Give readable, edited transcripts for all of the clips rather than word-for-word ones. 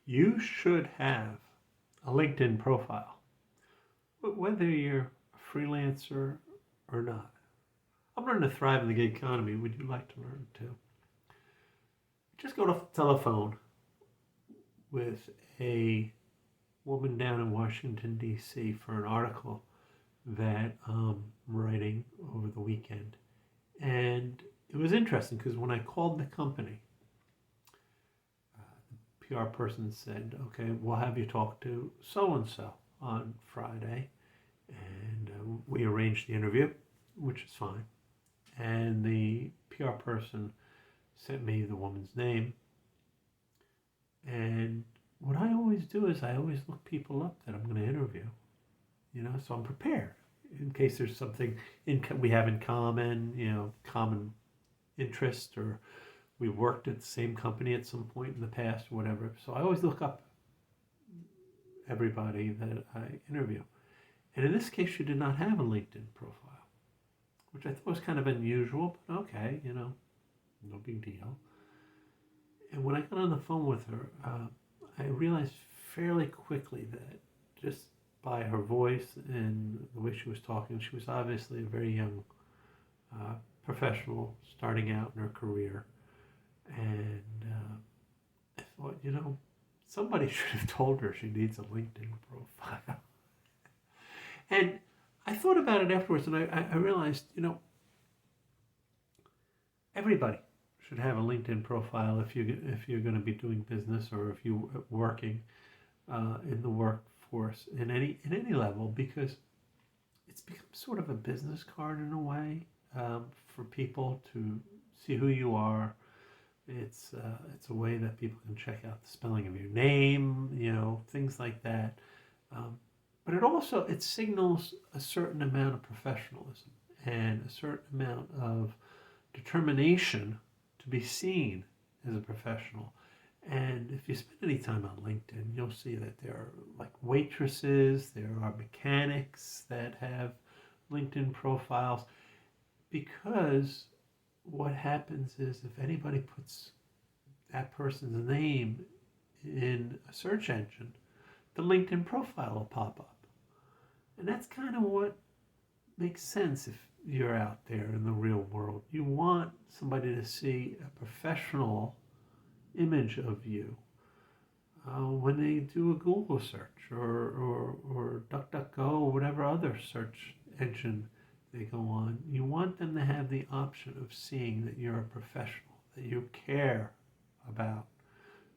You should have a LinkedIn profile, whether you're a freelancer or not. I'm learning to thrive in the gig economy. Would you like to learn too? Just go to telephone with a woman down in Washington, D.C. for an article that I'm writing over the weekend. And it was interesting because when I called the company, the PR person said, okay, we'll have you talk to so and so on Friday. And we arranged the interview, which is fine. And the PR person sent me the woman's name. And what I always do is I always look people up that I'm going to interview, so I'm prepared in case there's something we have in common, common interest, or we worked at the same company at some point in the past or whatever. So I always look up everybody that I interview. And in this case, she did not have a LinkedIn profile, which I thought was kind of unusual, but okay, no big deal. And when I got on the phone with her, I realized fairly quickly that just by her voice and the way she was talking, she was obviously a very young professional starting out in her career. And I thought, somebody should have told her she needs a LinkedIn profile. And I thought about it afterwards, and I realized, everybody should have a LinkedIn profile if you're going to be doing business, or if you're working in the workforce in any level, because it's become sort of a business card in a way, for people to see who you are. It's a way that people can check out the spelling of your name, things like that. But it signals a certain amount of professionalism and a certain amount of determination to be seen as a professional. And if you spend any time on LinkedIn, you'll see that there are like waitresses, there are mechanics that have LinkedIn profiles, because what happens is if anybody puts that person's name in a search engine, the LinkedIn profile will pop up. And that's kind of what makes sense if you're out there in the real world. You want somebody to see a professional image of you when they do a Google search or DuckDuckGo or whatever other search engine they go on. You want them to have the option of seeing that you're a professional, that you care about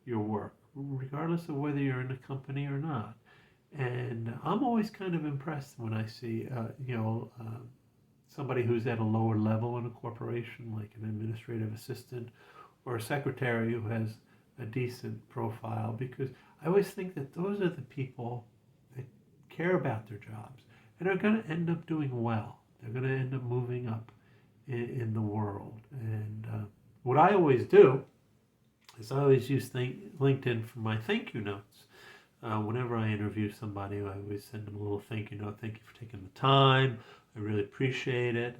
your work, regardless of whether you're in a company or not. And I'm always kind of impressed when I see, somebody who's at a lower level in a corporation, like an administrative assistant or a secretary who has a decent profile, because I always think that those are the people that care about their jobs and are going to end up doing well. They're going to end up moving up in the world. And what I always do is I always use LinkedIn for my thank you notes. Whenever I interview somebody, I always send them a little thank you note. Thank you for taking the time. I really appreciate it.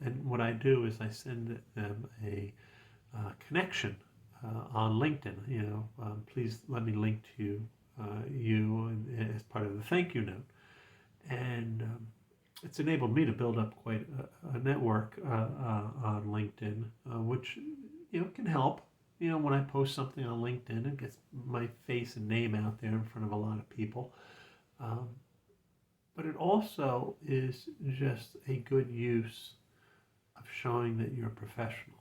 And what I do is I send them a connection on LinkedIn. Please let me link to you as part of the thank you note. And it's enabled me to build up quite a network on LinkedIn, which can help. When I post something on LinkedIn, it gets my face and name out there in front of a lot of people. But it also is just a good use of showing that you're a professional.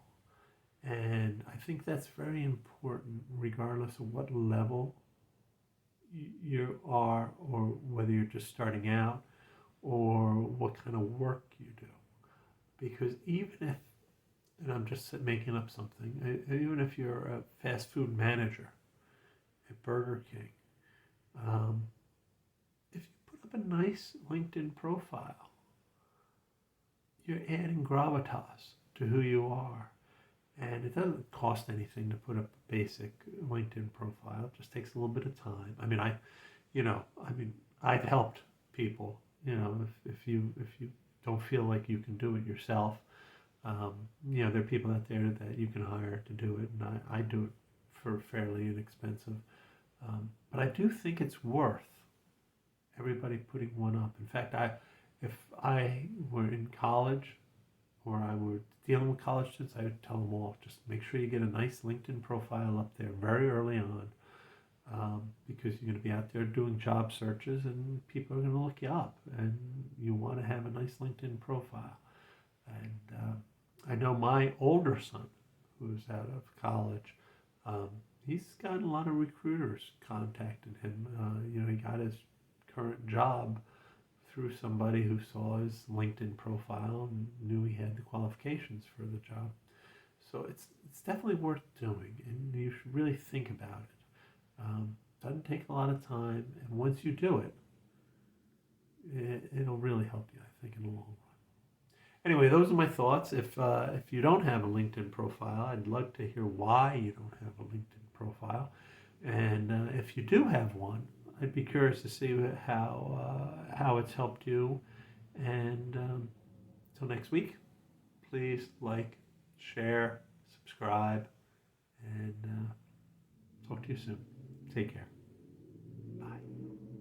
And I think that's very important, regardless of what level you are, or whether you're just starting out, or what kind of work you do. Because even if, and I'm just making up something, even if you're a fast food manager at Burger King, if you put up a nice LinkedIn profile, you're adding gravitas to who you are. And it doesn't cost anything to put up a basic LinkedIn profile. It just takes a little bit of time. I've helped people. If you don't feel like you can do it yourself, there are people out there that you can hire to do it, and I do it for fairly inexpensive. But I do think it's worth everybody putting one up. In fact, if I were in college or I were dealing with college students, I would tell them all, just make sure you get a nice LinkedIn profile up there very early on, because you're going to be out there doing job searches and people are going to look you up, and you want to have a nice LinkedIn profile. And I know my older son, who's out of college, um, he's gotten a lot of recruiters contacting him. He got his current job through somebody who saw his LinkedIn profile and knew he had the qualifications for the job. So it's definitely worth doing, and you should really think about it. Doesn't take a lot of time, and once you do it, it'll really help you, I think, in the long run. Anyway, those are my thoughts. If you don't have a LinkedIn profile, I'd love to hear why you don't have a LinkedIn profile, and if you do have one, I'd be curious to see how it's helped you. And until next week, please like, share, subscribe, and talk to you soon. Take care.